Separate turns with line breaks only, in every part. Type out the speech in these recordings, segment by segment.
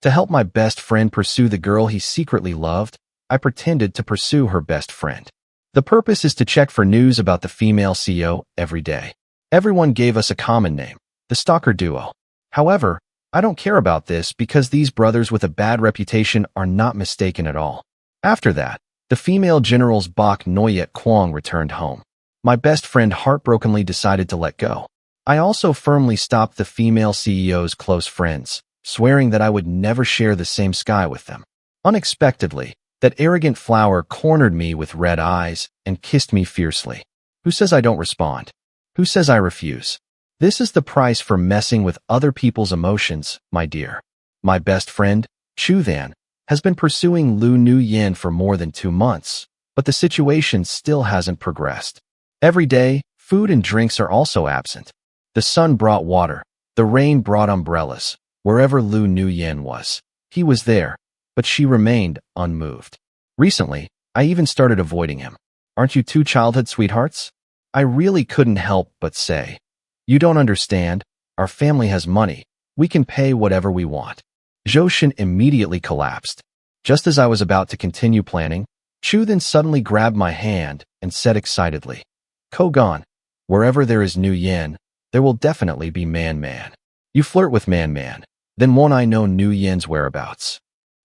To help my best friend pursue the girl he secretly loved, I pretended to pursue her best friend. The purpose is to check for news about the female CEO every day. Everyone gave us a common name, the stalker duo. However, I don't care about this because these brothers with a bad reputation are not mistaken at all. After that, the female generals Bok Noyet Kwong returned home. My best friend heartbrokenly decided to let go. I also firmly stopped the female CEO's close friends, swearing that I would never share the same sky with them. Unexpectedly, that arrogant flower cornered me with red eyes and kissed me fiercely. Who says I don't respond? Who says I refuse? This is the price for messing with other people's emotions, my dear. My best friend, Chu Than, has been pursuing Lu Nu-yen for more than 2 months, but the situation still hasn't progressed. Every day, food and drinks are also absent. The sun brought water, the rain brought umbrellas. Wherever Lu Nu-yen was, he was there, but she remained unmoved. Recently, I even started avoiding him. Aren't you two childhood sweethearts? I really couldn't help but say, you don't understand, our family has money, we can pay whatever we want. Zhou Shen immediately collapsed. Just as I was about to continue planning, Chu then suddenly grabbed my hand and said excitedly, Kogan, wherever there is Nu-yen, there will definitely be Man-Man. You flirt with Man-Man, then won't I know Nu-yen's whereabouts?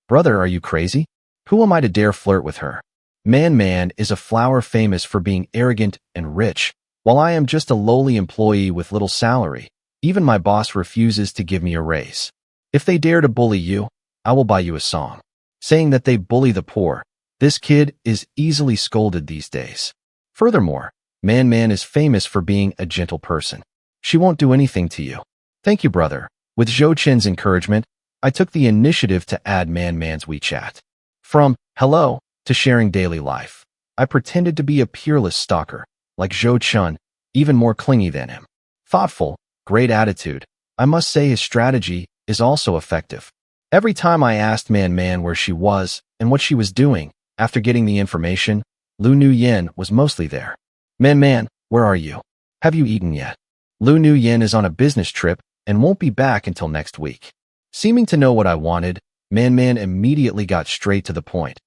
Brother, are you crazy? Who am I to dare flirt with her? Man-Man is a flower famous for being arrogant and rich, while I am just a lowly employee with little salary. Even my boss refuses to give me a raise. If they dare to bully you, I will buy you a song. Saying that they bully the poor, this kid is easily scolded these days. Furthermore, Man-Man is famous for being a gentle person. She won't do anything to you. Thank you, brother. With Zhou Chen's encouragement, I took the initiative to add Man-Man's WeChat. From hello to sharing daily life, I pretended to be a peerless stalker, like Zhou Chen, even more clingy than him. Thoughtful, great attitude. I must say his strategy is also effective. Every time I asked Man-Man where she was and what she was doing, after getting the information, Lu Nu-yen was mostly there. Man-Man, where are you? Have you eaten yet? Lu Nu-yen is on a business trip and won't be back until next week. Seeming to know what I wanted, Man-Man immediately got straight to the point.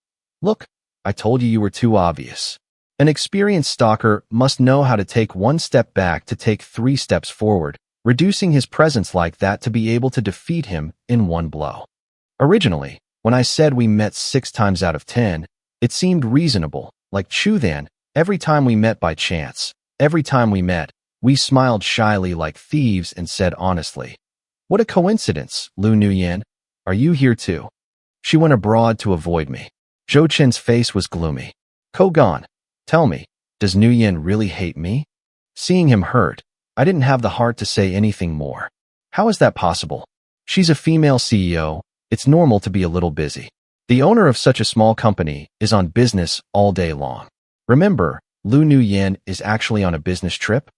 Look, I told you were too obvious. An experienced stalker must know how to take 1 step back to take 3 steps forward, reducing his presence like that to be able to defeat him in 1 blow. Originally, when I said we met 6 times out of 10, it seemed reasonable, like Chu Than, every time we met by chance. Every time we met, we smiled shyly like thieves and said honestly, what a coincidence, Lu Nu-yen. Are you here too? She went abroad to avoid me. Zhou Chen's face was gloomy. Kogan, tell me, does Nu-yen really hate me? Seeing him hurt, I didn't have the heart to say anything more. How is that possible? She's a female CEO. It's normal to be a little busy. The owner of such a small company is on business all day long. Remember, Lu Nu-yen is actually on a business trip.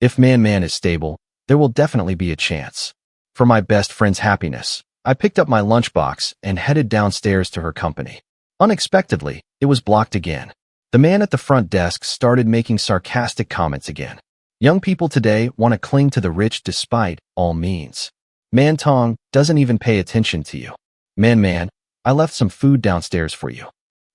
If Man-Man is stable, there will definitely be a chance. For my best friend's happiness, I picked up my lunchbox and headed downstairs to her company. Unexpectedly, it was blocked again. The man at the front desk started making sarcastic comments again. Young people today want to cling to the rich despite all means. Man Tong doesn't even pay attention to you. Man-Man, I left some food downstairs for you.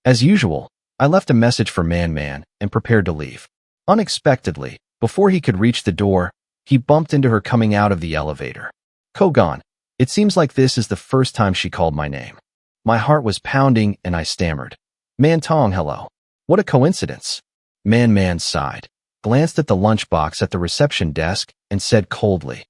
As usual, I left a message for Man-Man and prepared to leave. Unexpectedly, before he could reach the door, he bumped into her coming out of the elevator. Kogan, it seems like this is the first time she called my name. My heart was pounding and I stammered. Man Tong, hello. What a coincidence. Man-Man sighed, glanced at the lunchbox at the reception desk, and said coldly,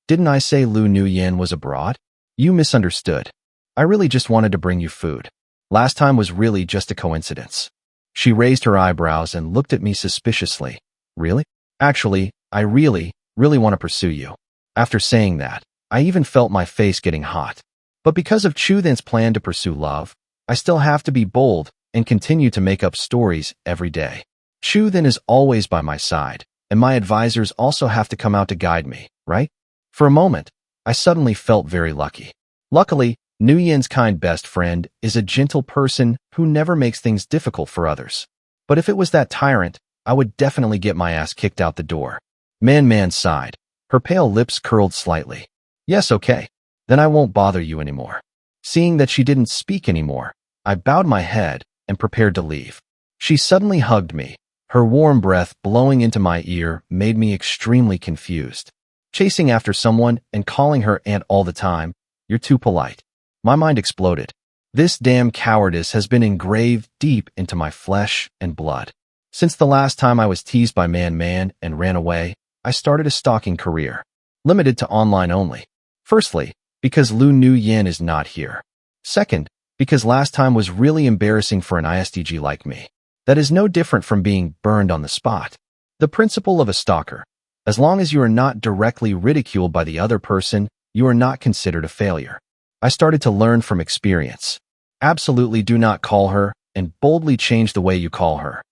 didn't I say Lu Nu-yen was abroad? You misunderstood. I really just wanted to bring you food. Last time was really just a coincidence. She raised her eyebrows and looked at me suspiciously. Really? Actually, I really want to pursue you. After saying that, I even felt my face getting hot. But because of Chu Than's plan to pursue love, I still have to be bold and continue to make up stories every day. Chu Than is always by my side, and my advisors also have to come out to guide me, right? For a moment, I suddenly felt very lucky. Luckily, Nu-yen's kind best friend is a gentle person who never makes things difficult for others. But if it was that tyrant, I would definitely get my ass kicked out the door. Man sighed. Her pale lips curled slightly. Yes, okay. Then I won't bother you anymore. Seeing that she didn't speak anymore, I bowed my head and prepared to leave. She suddenly hugged me. Her warm breath blowing into my ear made me extremely confused. Chasing after someone and calling her aunt all the time, you're too polite. My mind exploded. This damn cowardice has been engraved deep into my flesh and blood. Since the last time I was teased by Man and ran away, I started a stalking career, limited to online only. Firstly, because Lu Nu Yin is not here. Second, because last time was really embarrassing for an ISTG like me. That is no different from being burned on the spot. The principle of a stalker. As long as you are not directly ridiculed by the other person, you are not considered a failure. I started to learn from experience. Absolutely do not call her, and boldly change the way you call her.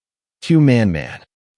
To Man.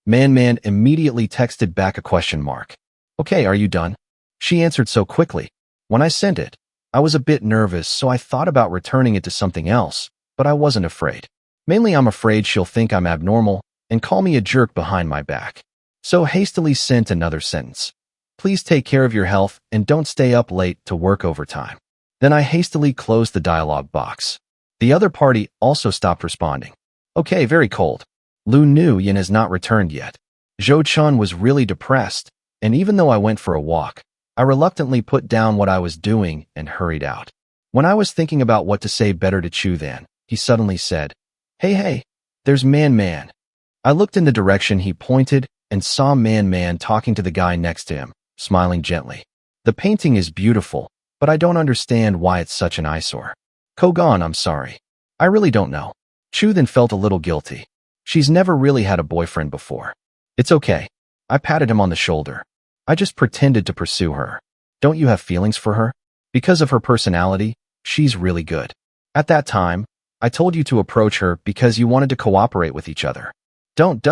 Man immediately texted back a question mark. Okay, are you done? She answered so quickly. When I sent it, I was a bit nervous, so I thought about returning it to something else, but I wasn't afraid. Mainly I'm afraid she'll think I'm abnormal and call me a jerk behind my back. So hastily sent another sentence. Please take care of your health and don't stay up late to work overtime. Then I hastily closed the dialog box. The other party also stopped responding. Okay, very cold. Lu Nu Yin has not returned yet. Zhou Chun was really depressed, and even though I went for a walk, I reluctantly put down what I was doing and hurried out. When I was thinking about what to say better to Chu then, he suddenly said, Hey, there's Man. I looked in the direction he pointed and saw Man talking to the guy next to him, smiling gently. The painting is beautiful, but I don't understand why it's such an eyesore. Kogan, I'm sorry. I really don't know. Chu then felt a little guilty. She's never really had a boyfriend before. It's okay. I patted him on the shoulder. I just pretended to pursue her. Don't you have feelings for her? Because of her personality, she's really good. At that time, I told you to approach her because you wanted to cooperate with each other. Don't.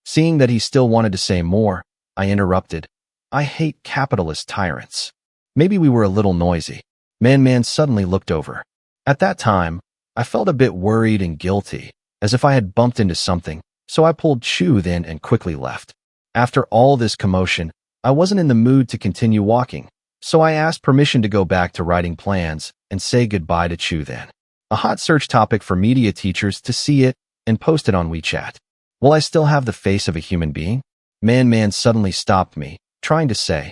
Seeing that he still wanted to say more, I interrupted. I hate capitalist tyrants. Maybe we were a little noisy. Man suddenly looked over. At that time, I felt a bit worried and guilty, as if I had bumped into something, so I pulled Chu then and quickly left. After all this commotion, I wasn't in the mood to continue walking, so I asked permission to go back to writing plans and say goodbye to Chu then. A hot search topic for media teachers to see it and post it on WeChat. Will I still have the face of a human being? Man suddenly stopped me, trying to say,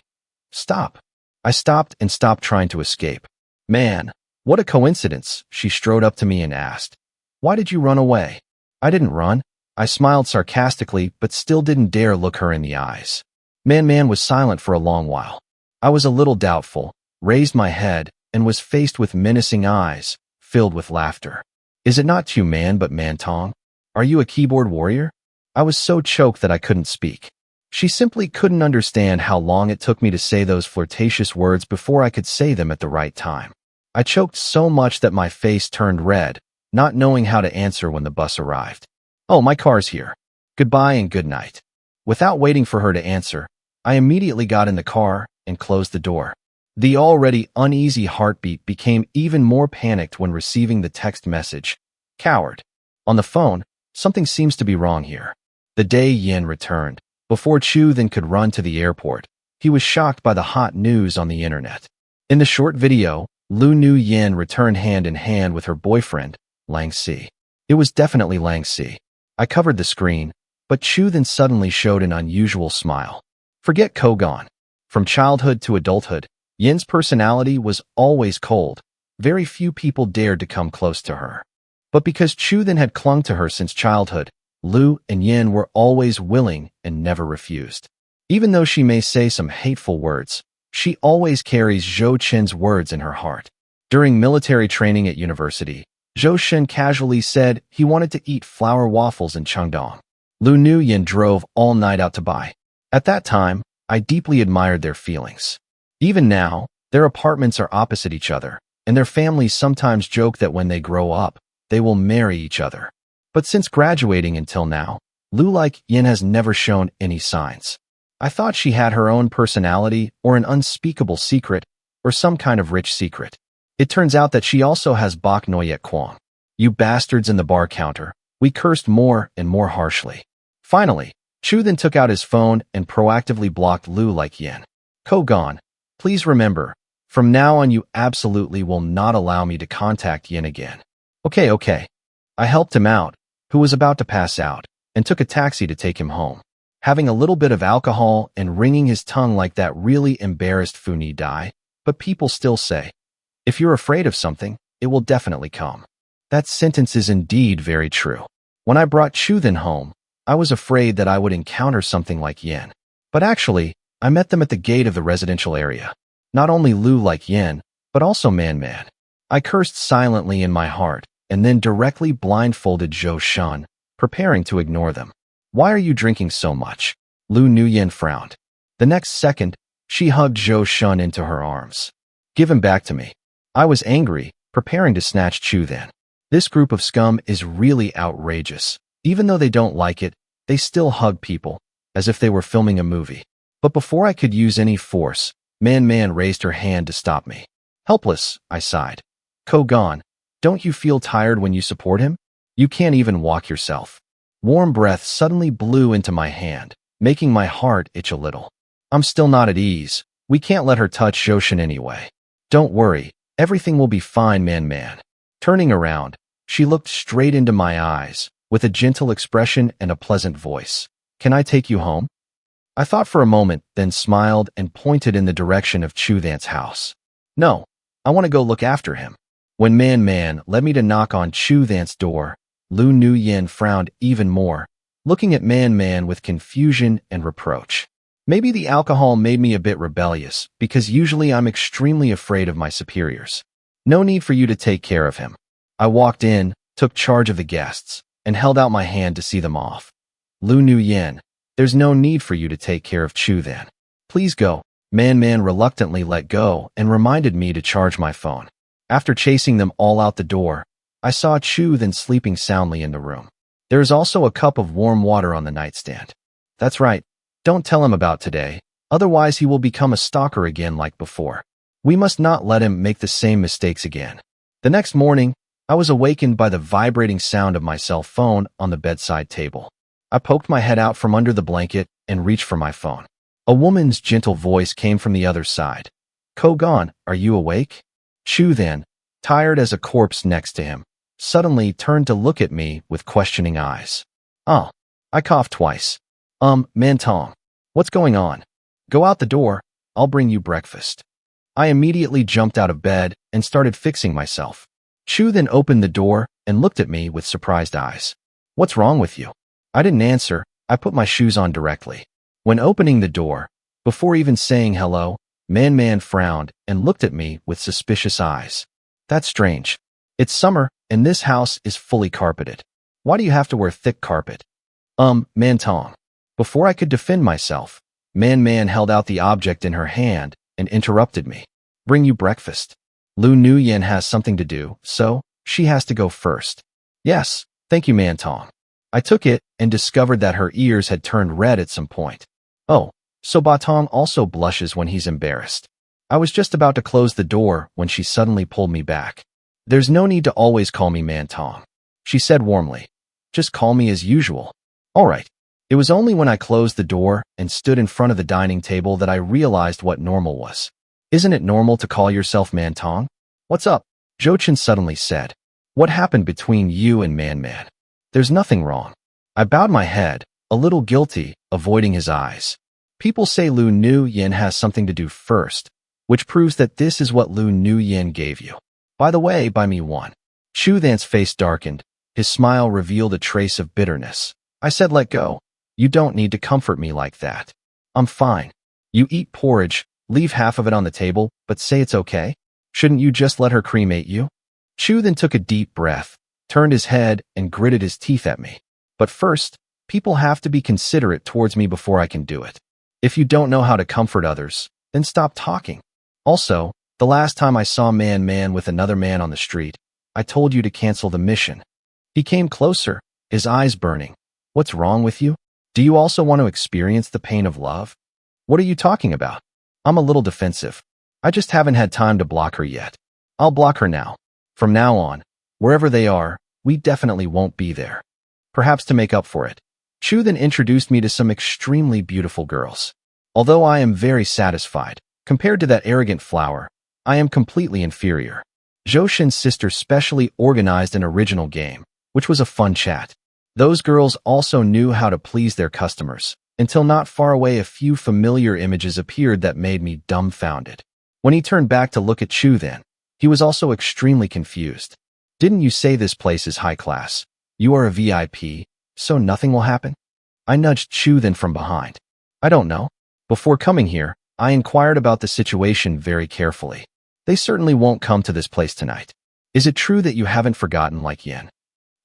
Stop. I stopped and stopped trying to escape. Man, what a coincidence, she strode up to me and asked. Why did you run away? I didn't run. I smiled sarcastically, but still didn't dare look her in the eyes. Man was silent for a long while. I was a little doubtful, raised my head, and was faced with menacing eyes, filled with laughter. Is it not Tu Man but Man Tong? Are you a keyboard warrior? I was so choked that I couldn't speak. She simply couldn't understand how long it took me to say those flirtatious words before I could say them at the right time. I choked so much that my face turned red, not knowing how to answer when the bus arrived. Oh, my car's here. Goodbye and good night. Without waiting for her to answer, I immediately got in the car and closed the door. The already uneasy heartbeat became even more panicked when receiving the text message. Coward. On the phone, something seems to be wrong here. The day Yin returned, before Chu then could run to the airport, he was shocked by the hot news on the internet. In the short video, Lu Nu Yin returned hand in hand with her boyfriend, Lang Si. It was definitely Lang Si. I covered the screen, but Chu then suddenly showed an unusual smile. Forget Kogan. From childhood to adulthood, Yin's personality was always cold. Very few people dared to come close to her. But because Chu then had clung to her since childhood, Lu and Yin were always willing and never refused. Even though she may say some hateful words, she always carries Zhou Chen's words in her heart. During military training at university, Zhou Chen casually said he wanted to eat flour waffles in Chengdong. Lu Nu Yin drove all night out to buy. At that time, I deeply admired their feelings. Even now, their apartments are opposite each other, and their families sometimes joke that when they grow up, they will marry each other. But since graduating until now, Lu like Yin has never shown any signs. I thought she had her own personality or an unspeakable secret or some kind of rich secret. It turns out that she also has Bok Noyet Kwong. You bastards in the bar counter, we cursed more and more harshly. Finally, Chu then took out his phone and proactively blocked Lu like Yin. Kogan, please remember, From now on, you absolutely will not allow me to contact Yin again. Okay. I helped him out, who was about to pass out, and took a taxi to take him home. Having a little bit of alcohol and wringing his tongue like that really embarrassed Funi Dai, but people still say, if you're afraid of something, it will definitely come. That sentence is indeed very true. When I brought Chuthan home, I was afraid that I would encounter something like Yin. But actually, I met them at the gate of the residential area. Not only Lu like Yin, but also Man. I cursed silently in my heart, and then directly blindfolded Zhou Shun, preparing to ignore them. Why are you drinking so much? Lu Nuyen frowned. The next second, she hugged Zhou Shun into her arms. Give him back to me. I was angry, preparing to snatch Chuthan. This group of scum is really outrageous. Even though they don't like it, they still hug people, as if they were filming a movie. But before I could use any force, Man raised her hand to stop me. Helpless, I sighed. Kogan, don't you feel tired when you support him? You can't even walk yourself. Warm breath suddenly blew into my hand, making my heart itch a little. I'm still not at ease. We can't let her touch Joshin anyway. Don't worry, everything will be fine, Man. Turning around, she looked straight into my eyes, with a gentle expression and a pleasant voice. Can I take you home? I thought for a moment, then smiled and pointed in the direction of Chuthan's house. No, I want to go look after him. When Man led me to knock on Chuthan's door, Lu Nuyen frowned even more, looking at Man with confusion and reproach. Maybe the alcohol made me a bit rebellious, because usually I'm extremely afraid of my superiors. No need for you to take care of him. I walked in, took charge of the guests, and held out my hand to see them off. Lu Nuyen, there's no need for you to take care of Chuthan. Please go. Man reluctantly let go and reminded me to charge my phone. After chasing them all out the door, I saw Chuthan sleeping soundly in the room. There is also a cup of warm water on the nightstand. That's right. Don't tell him about today, otherwise he will become a stalker again like before. We must not let him make the same mistakes again. The next morning, I was awakened by the vibrating sound of my cell phone on the bedside table. I poked my head out from under the blanket and reached for my phone. A woman's gentle voice came from the other side. Kogan, are you awake? Chuthan, tired as a corpse next to him, suddenly turned to look at me with questioning eyes. Oh, I coughed twice. Mantong, what's going on? Go out the door, I'll bring you breakfast. I immediately jumped out of bed and started fixing myself. Chuthan opened the door and looked at me with surprised eyes. What's wrong with you? I didn't answer, I put my shoes on directly. When opening the door, before even saying hello, Man frowned and looked at me with suspicious eyes. That's strange. It's summer, and this house is fully carpeted. Why do you have to wear thick carpet? Mantong. Before I could defend myself, Man held out the object in her hand and interrupted me. Bring you breakfast. Lu Nuyen has something to do, so she has to go first. Yes, thank you, Mantong. I took it and discovered that her ears had turned red at some point. Oh, so Batong also blushes when he's embarrassed. I was just about to close the door when she suddenly pulled me back. There's no need to always call me Mantong, she said warmly. Just call me as usual. All right. It was only when I closed the door and stood in front of the dining table that I realized what normal was. Isn't it normal to call yourself Mantong? What's up? Jochin suddenly said. What happened between you and Man? There's nothing wrong. I bowed my head, a little guilty, avoiding his eyes. People say Lu Nuyen has something to do first, which proves that this is what Lu Nuyen gave you. By the way, buy me one. Chuthan's face darkened. His smile revealed a trace of bitterness. I said, let go. You don't need to comfort me like that. I'm fine. You eat porridge, leave half of it on the table, but say it's okay? Shouldn't you just let her cremate you? Chuthan took a deep breath, turned his head, and gritted his teeth at me. But first, people have to be considerate towards me before I can do it. If you don't know how to comfort others, then stop talking. Also, the last time I saw Man with another man on the street, I told you to cancel the mission. He came closer, his eyes burning. What's wrong with you? Do you also want to experience the pain of love? What are you talking about? I'm a little defensive. I just haven't had time to block her yet. I'll block her now. From now on, wherever they are, we definitely won't be there. Perhaps to make up for it, Chuthan introduced me to some extremely beautiful girls. Although I am very satisfied, compared to that arrogant flower, I am completely inferior. Zhou Shin's sister specially organized an original game, which was a fun chat. Those girls also knew how to please their customers. Until not far away, a few familiar images appeared that made me dumbfounded. When he turned back to look at Chu then, he was also extremely confused. Didn't you say this place is high class? You are a VIP, so nothing will happen? I nudged Chu then from behind. I don't know. Before coming here, I inquired about the situation very carefully. They certainly won't come to this place tonight. Is it true that you haven't forgotten like Yin?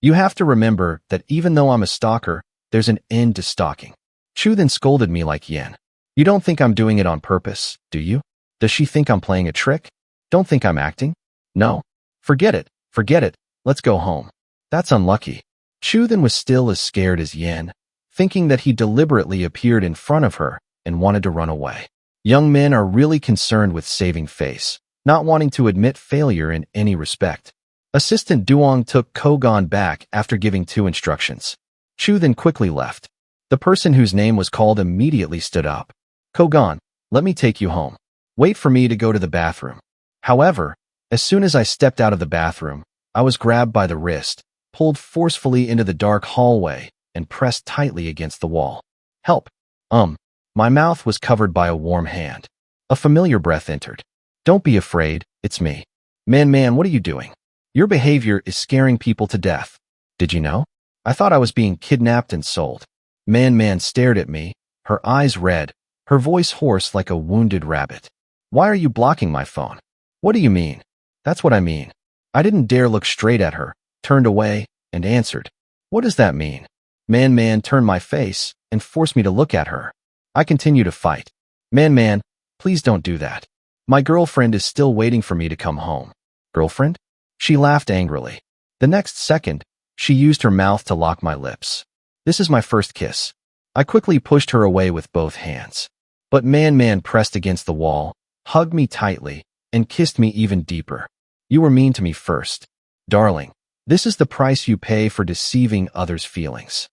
You have to remember that even though I'm a stalker, there's an end to stalking. Chu then scolded me like Yin. You don't think I'm doing it on purpose, do you? Does she think I'm playing a trick? Don't think I'm acting? No. Forget it. Let's go home. That's unlucky. Chu then was still as scared as Yin, thinking that he deliberately appeared in front of her and wanted to run away. Young men are really concerned with saving face, not wanting to admit failure in any respect. Assistant Duong took Kogan back after giving 2 instructions. Chu then quickly left. The person whose name was called immediately stood up. Kogan, let me take you home. Wait for me to go to the bathroom. However, as soon as I stepped out of the bathroom, I was grabbed by the wrist, pulled forcefully into the dark hallway, and pressed tightly against the wall. Help! My mouth was covered by a warm hand. A familiar breath entered. Don't be afraid, it's me. Man, what are you doing? Your behavior is scaring people to death. Did you know? I thought I was being kidnapped and sold. Man stared at me, her eyes red, her voice hoarse like a wounded rabbit. Why are you blocking my phone? What do you mean? That's what I mean. I didn't dare look straight at her, turned away, and answered. What does that mean? Man turned my face and forced me to look at her. I continue to fight. Man, please don't do that. My girlfriend is still waiting for me to come home. Girlfriend? She laughed angrily. The next second, she used her mouth to lock my lips. This is my first kiss. I quickly pushed her away with both hands. But Man pressed against the wall, hugged me tightly, and kissed me even deeper. You were mean to me first. Darling, this is the price you pay for deceiving others' feelings.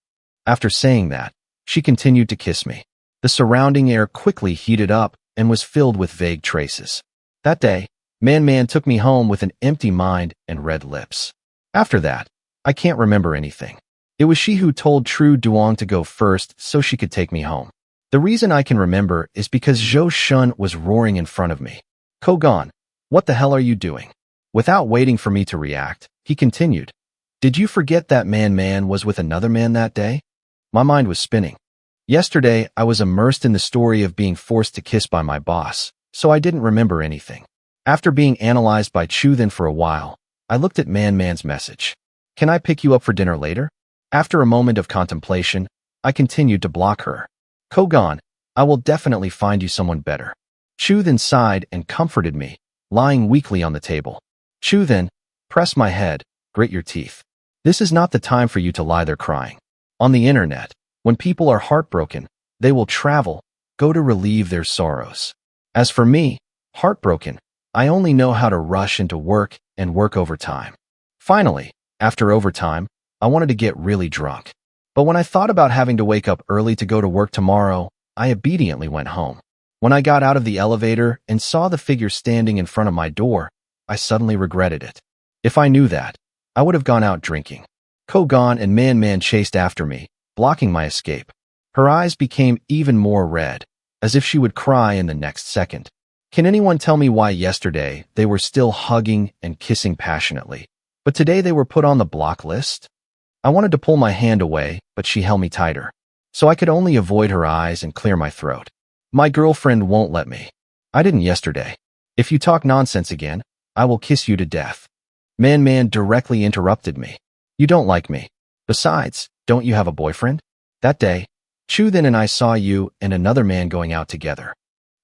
After saying that, she continued to kiss me. The surrounding air quickly heated up and was filled with vague traces. That day, Man took me home with an empty mind and red lips. After that, I can't remember anything. It was she who told True Duong to go first so she could take me home. The reason I can remember is because Zhou Shun was roaring in front of me. Kogan, what the hell are you doing? Without waiting for me to react, he continued. Did you forget that Man was with another man that day? My mind was spinning. Yesterday, I was immersed in the story of being forced to kiss by my boss, so I didn't remember anything. After being analyzed by Chu then for a while, I looked at Man's message. Can I pick you up for dinner later? After a moment of contemplation, I continued to block her. Kogan, I will definitely find you someone better. Chu then sighed and comforted me, lying weakly on the table. Chu then, press my head, grit your teeth. This is not the time for you to lie there crying. On the internet, when people are heartbroken, they will travel, go to relieve their sorrows. As for me, heartbroken, I only know how to rush into work and work overtime. Finally, after overtime, I wanted to get really drunk. But when I thought about having to wake up early to go to work tomorrow, I obediently went home. When I got out of the elevator and saw the figure standing in front of my door, I suddenly regretted it. If I knew that, I would have gone out drinking. Kogan and Man chased after me, blocking my escape. Her eyes became even more red, as if she would cry in the next second. Can anyone tell me why yesterday they were still hugging and kissing passionately, but today they were put on the block list? I wanted to pull my hand away, but she held me tighter, so I could only avoid her eyes and clear my throat. My girlfriend won't let me. I didn't yesterday. If you talk nonsense again, I will kiss you to death. Man directly interrupted me. You don't like me. Besides, don't you have a boyfriend? That day, Chu then and I saw you and another man going out together.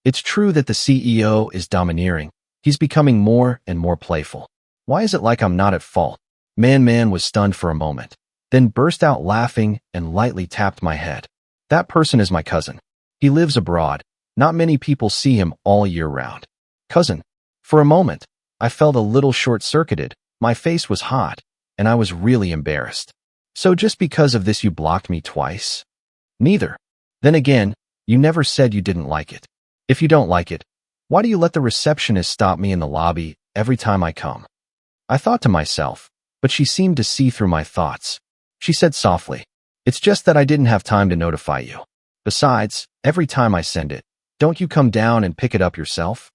It's true that the CEO is domineering. He's becoming more and more playful. Why is it like I'm not at fault? Man was stunned for a moment, then burst out laughing and lightly tapped my head. That person is my cousin. He lives abroad. Not many people see him all year round. Cousin. For a moment, I felt a little short-circuited. My face was hot, and I was really embarrassed. So just because of this you blocked me twice? Neither. Then again, you never said you didn't like it. If you don't like it, Why do you let the receptionist stop me in the lobby every time I come? I thought to myself, but she seemed to see through my thoughts. She said softly, "It's just that I didn't have time to notify you. Besides, every time I send it, don't you come down and pick it up yourself?"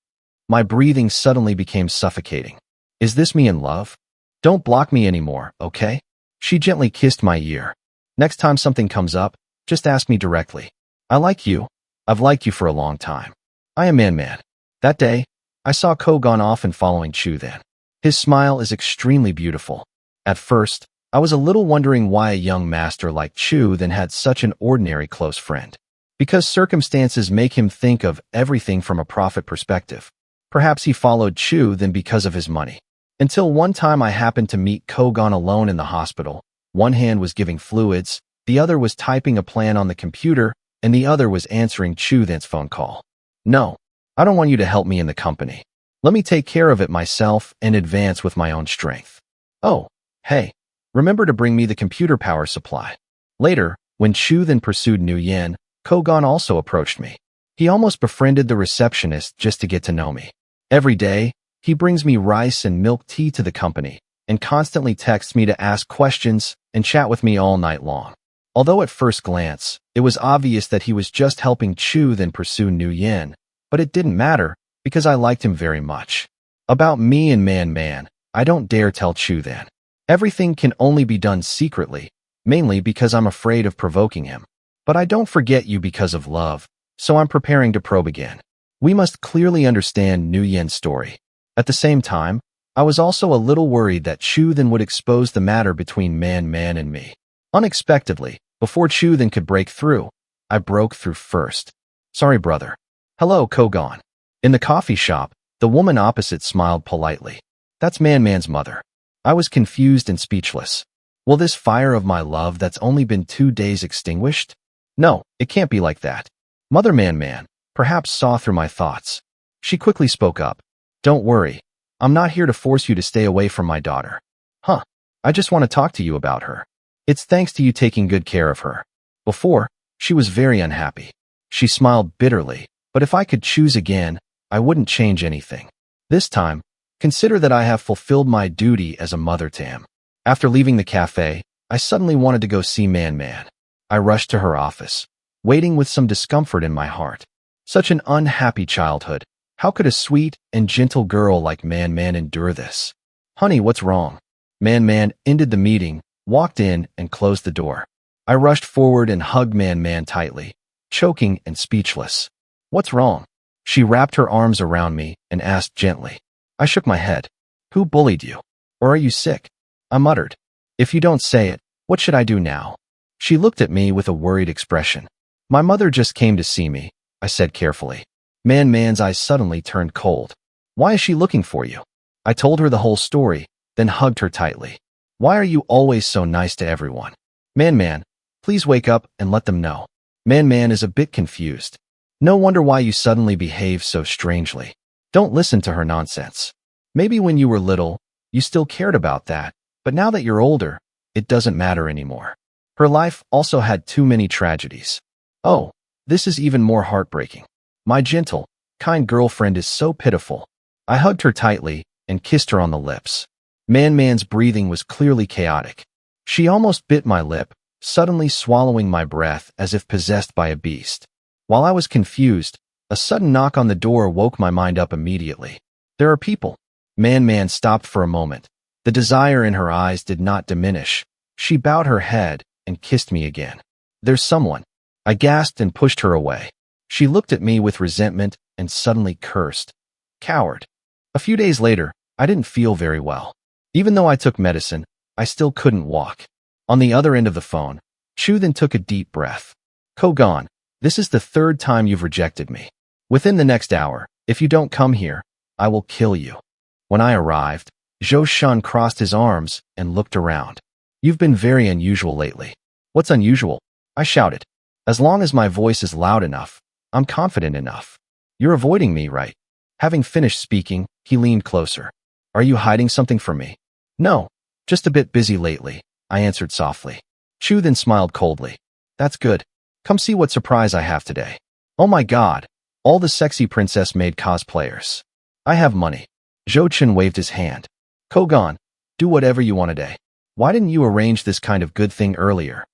My breathing suddenly became suffocating. Is this me in love? Don't block me anymore, okay? She gently kissed my ear. Next time something comes up, just ask me directly. I like you. I've liked you for a long time. I am Man. That day, I saw Ko gone off and following Chu then. His smile is extremely beautiful. At first, I was a little wondering why a young master like Chu then had such an ordinary close friend. Because circumstances make him think of everything from a profit perspective. Perhaps he followed Chu then because of his money. Until one time I happened to meet Ko gone alone in the hospital. One hand was giving fluids, the other was typing a plan on the computer, and the other was answering Chu then's phone call. No, I don't want you to help me in the company. Let me take care of it myself and advance with my own strength. Oh, hey, remember to bring me the computer power supply. Later, when Chu then pursued Nguyen, Ko gone also approached me. He almost befriended the receptionist just to get to know me. Every day, he brings me rice and milk tea to the company and constantly texts me to ask questions and chat with me all night long. Although at first glance, it was obvious that he was just helping Chu then pursue Nguyen, but it didn't matter because I liked him very much. About me and Man, I don't dare tell Chu then. Everything can only be done secretly, mainly because I'm afraid of provoking him. But I don't forget you because of love, so I'm preparing to probe again. We must clearly understand Nguyen's story. At the same time, I was also a little worried that Chu then would expose the matter between Man and me. Unexpectedly, before Chu then could break through, I broke through first. Sorry, brother. Hello, Ko gone. In the coffee shop, the woman opposite smiled politely. That's Man's mother. I was confused and speechless. Will this fire of my love that's only been 2 days extinguished? No, it can't be like that. Mother Man perhaps saw through my thoughts. She quickly spoke up. Don't worry. I'm not here to force you to stay away from my daughter. Huh. I just want to talk to you about her. It's thanks to you taking good care of her. Before, she was very unhappy. She smiled bitterly, but if I could choose again, I wouldn't change anything. This time, consider that I have fulfilled my duty as a mother to him. After leaving the cafe, I suddenly wanted to go see Man. I rushed to her office, waiting with some discomfort in my heart. Such an unhappy childhood. How could a sweet and gentle girl like Man endure this? Honey, what's wrong? Man ended the meeting, walked in, and closed the door. I rushed forward and hugged Man tightly, choking and speechless. What's wrong? She wrapped her arms around me and asked gently. I shook my head. Who bullied you? Or are you sick? I muttered. If you don't say it, what should I do now? She looked at me with a worried expression. My mother just came to see me, I said carefully. Man's eyes suddenly turned cold. Why is she looking for you? I told her the whole story, then hugged her tightly. Why are you always so nice to everyone? Man, please wake up and let them know. Man is a bit confused. No wonder why you suddenly behave so strangely. Don't listen to her nonsense. Maybe when you were little, you still cared about that, but now that you're older, it doesn't matter anymore. Her life also had too many tragedies. Oh, this is even more heartbreaking. My gentle, kind girlfriend is so pitiful. I hugged her tightly and kissed her on the lips. Man's breathing was clearly chaotic. She almost bit my lip, suddenly swallowing my breath as if possessed by a beast. While I was confused, a sudden knock on the door woke my mind up immediately. There are people. Man stopped for a moment. The desire in her eyes did not diminish. She bowed her head and kissed me again. There's someone. I gasped and pushed her away. She looked at me with resentment and suddenly cursed. Coward. A few days later, I didn't feel very well. Even though I took medicine, I still couldn't walk. On the other end of the phone, Chu then took a deep breath. Ko gone, this is the 3rd time you've rejected me. Within the next hour, if you don't come here, I will kill you. When I arrived, Zhou Shun crossed his arms and looked around. You've been very unusual lately. What's unusual? I shouted. As long as my voice is loud enough, I'm confident enough. You're avoiding me, right? Having finished speaking, he leaned closer. Are you hiding something from me? No, just a bit busy lately, I answered softly. Chu then smiled coldly. That's good. Come see what surprise I have today. Oh my God. All the sexy princess-made cosplayers. I have money. Zhou Chen waved his hand. Kogan, do whatever you want today. Why didn't you arrange this kind of good thing earlier?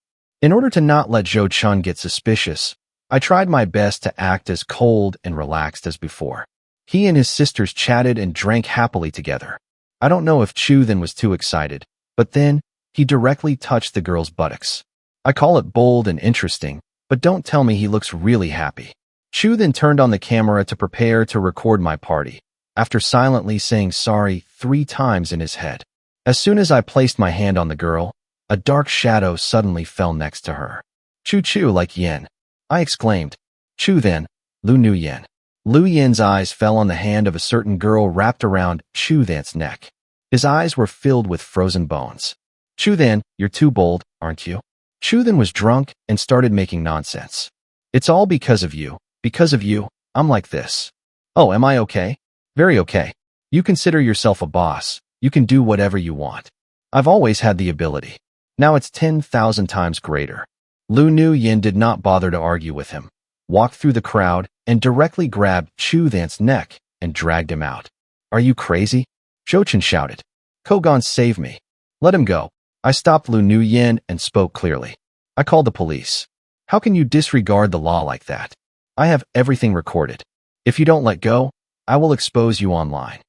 In order to not let Zhou Chen get suspicious, I tried my best to act as cold and relaxed as before. He and his sisters chatted and drank happily together. I don't know if Chu then was too excited, but then he directly touched the girl's buttocks. I call it bold and interesting, but don't tell me he looks really happy. Chu then turned on the camera to prepare to record my party, after silently saying sorry 3 times in his head. As soon as I placed my hand on the girl, a dark shadow suddenly fell next to her. Chu like Yen. I exclaimed. Chu then, Lu Nu Yen. Lu Yen's eyes fell on the hand of a certain girl wrapped around Chu Than's neck. His eyes were filled with frozen bones. Chu Than, you're too bold, aren't you? Chu Than was drunk and started making nonsense. It's all because of you. Because of you, I'm like this. Oh, am I okay? Very okay. You consider yourself a boss. You can do whatever you want. I've always had the ability. Now it's 10,000 times greater. Lu Nu Yin did not bother to argue with him, walked through the crowd, and directly grabbed Chu Than's neck and dragged him out. Are you crazy? Zhou Chen shouted. Kogan, save me. Let him go. I stopped Lu Nu Yin and spoke clearly. I called the police. How can you disregard the law like that? I have everything recorded. If you don't let go, I will expose you online.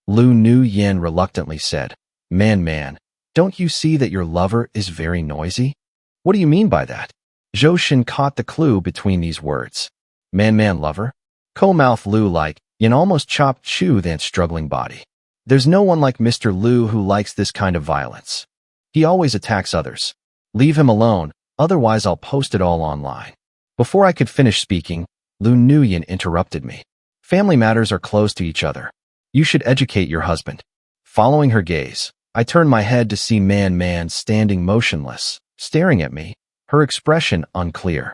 Lu Nu Yin reluctantly said, Man, don't you see that your lover is very noisy? What do you mean by that? Zhou Shen caught the clue between these words. Man, lover? Co-mouth Lu like, Yin almost chopped Chu Than's struggling body. There's no one like Mr. Lu who likes this kind of violence. He always attacks others. Leave him alone, otherwise I'll post it all online. Before I could finish speaking, Lu Nu Yin interrupted me. Family matters are close to each other. You should educate your husband. Following her gaze, I turned my head to see Man standing motionless, staring at me, her expression unclear.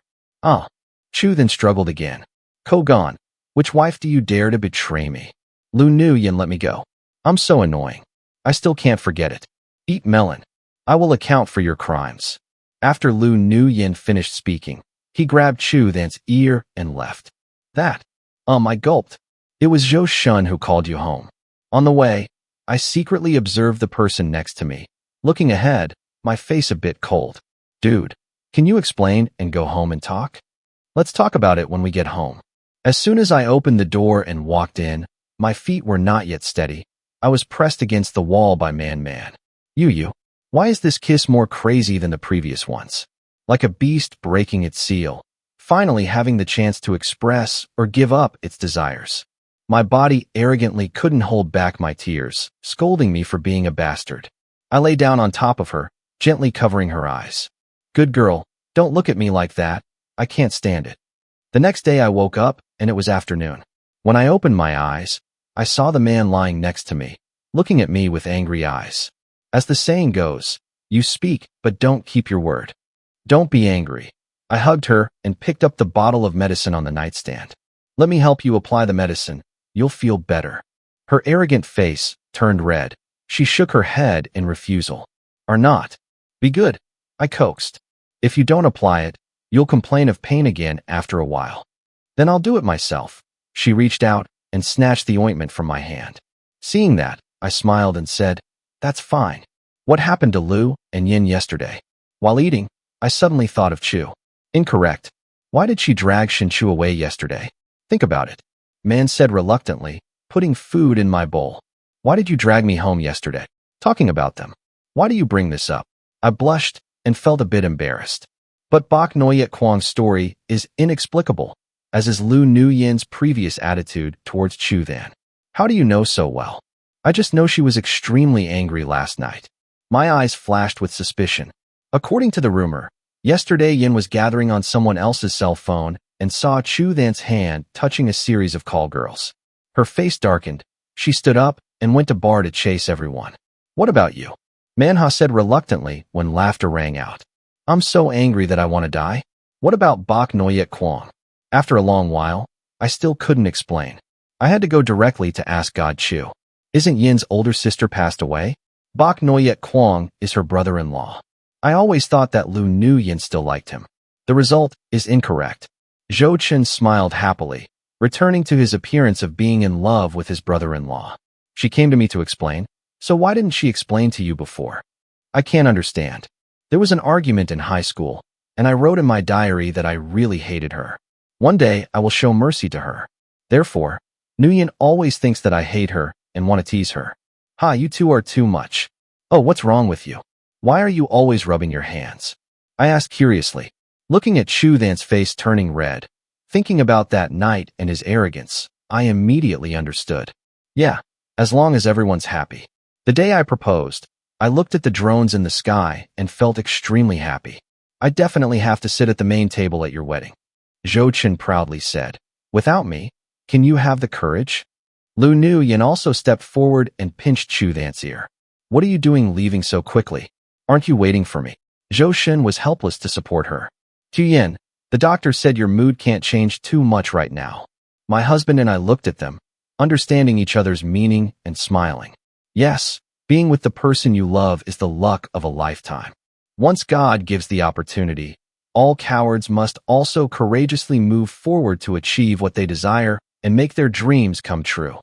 Chu then struggled again. Kogan, which wife do you dare to betray me? Lu Nu Yin, let me go. I'm so annoying. I still can't forget it. Eat melon. I will account for your crimes. After Lu Nu Yin finished speaking, he grabbed Chu Than's ear and left. That. I gulped. It was Zhou Shen who called you home. On the way, I secretly observed the person next to me. Looking ahead, my face a bit cold. Dude, can you explain and go home and talk? Let's talk about it when we get home. As soon as I opened the door and walked in, my feet were not yet steady. I was pressed against the wall by Man. You, why is this kiss more crazy than the previous ones? Like a beast breaking its seal, finally having the chance to express or give up its desires. My body arrogantly couldn't hold back my tears, scolding me for being a bastard. I lay down on top of her, gently covering her eyes. Good girl, don't look at me like that. I can't stand it. The next day I woke up and it was afternoon. When I opened my eyes, I saw the man lying next to me, looking at me with angry eyes. As the saying goes, you speak, but don't keep your word. Don't be angry. I hugged her and picked up the bottle of medicine on the nightstand. Let me help you apply the medicine. You'll feel better. Her arrogant face turned red. She shook her head in refusal. Or not. Be good. I coaxed. If you don't apply it, you'll complain of pain again after a while. Then I'll do it myself. She reached out and snatched the ointment from my hand. Seeing that, I smiled and said, That's fine. What happened to Lu and Yin yesterday? While eating, I suddenly thought of Chu. Incorrect. Why did she drag Shinchu away yesterday? Think about it. Man said reluctantly, putting food in my bowl. Why did you drag me home yesterday? Talking about them. Why do you bring this up? I blushed and felt a bit embarrassed. But Bok Noyet Kwang's story is inexplicable, as is Lu Nu Yin's previous attitude towards Chu Than. How do you know so well? I just know she was extremely angry last night. My eyes flashed with suspicion. According to the rumor, yesterday Yin was gathering on someone else's cell phone and saw Chu Than's hand touching a series of call girls. Her face darkened. She stood up and went to bar to chase everyone. What about you? Manha said reluctantly when laughter rang out. I'm so angry that I want to die. What about Bok Noyet Kwang? After a long while, I still couldn't explain. I had to go directly to ask God Chu. Isn't Yin's older sister passed away? Bok Noyet Kwang is her brother-in-law. I always thought that Lu Nu Yin still liked him. The result is incorrect. Zhou Chen smiled happily, returning to his appearance of being in love with his brother-in-law. She came to me to explain. So why didn't she explain to you before? I can't understand. There was an argument in high school, and I wrote in my diary that I really hated her. One day, I will show mercy to her. Therefore, Nguyen always thinks that I hate her and want to tease her. Ha, you two are too much. Oh, what's wrong with you? Why are you always rubbing your hands? I asked curiously, looking at Chu Than's face turning red. Thinking about that night and his arrogance, I immediately understood. Yeah, as long as everyone's happy. The day I proposed, I looked at the drones in the sky and felt extremely happy. I definitely have to sit at the main table at your wedding. Zhou Chen proudly said. Without me, can you have the courage? Lu Nguyen also stepped forward and pinched Chu Than's ear. What are you doing leaving so quickly? Aren't you waiting for me? Zhou Shen was helpless to support her. Tuyen, the doctor said your mood can't change too much right now. My husband and I looked at them, understanding each other's meaning and smiling. Yes, being with the person you love is the luck of a lifetime. Once God gives the opportunity, all cowards must also courageously move forward to achieve what they desire and make their dreams come true.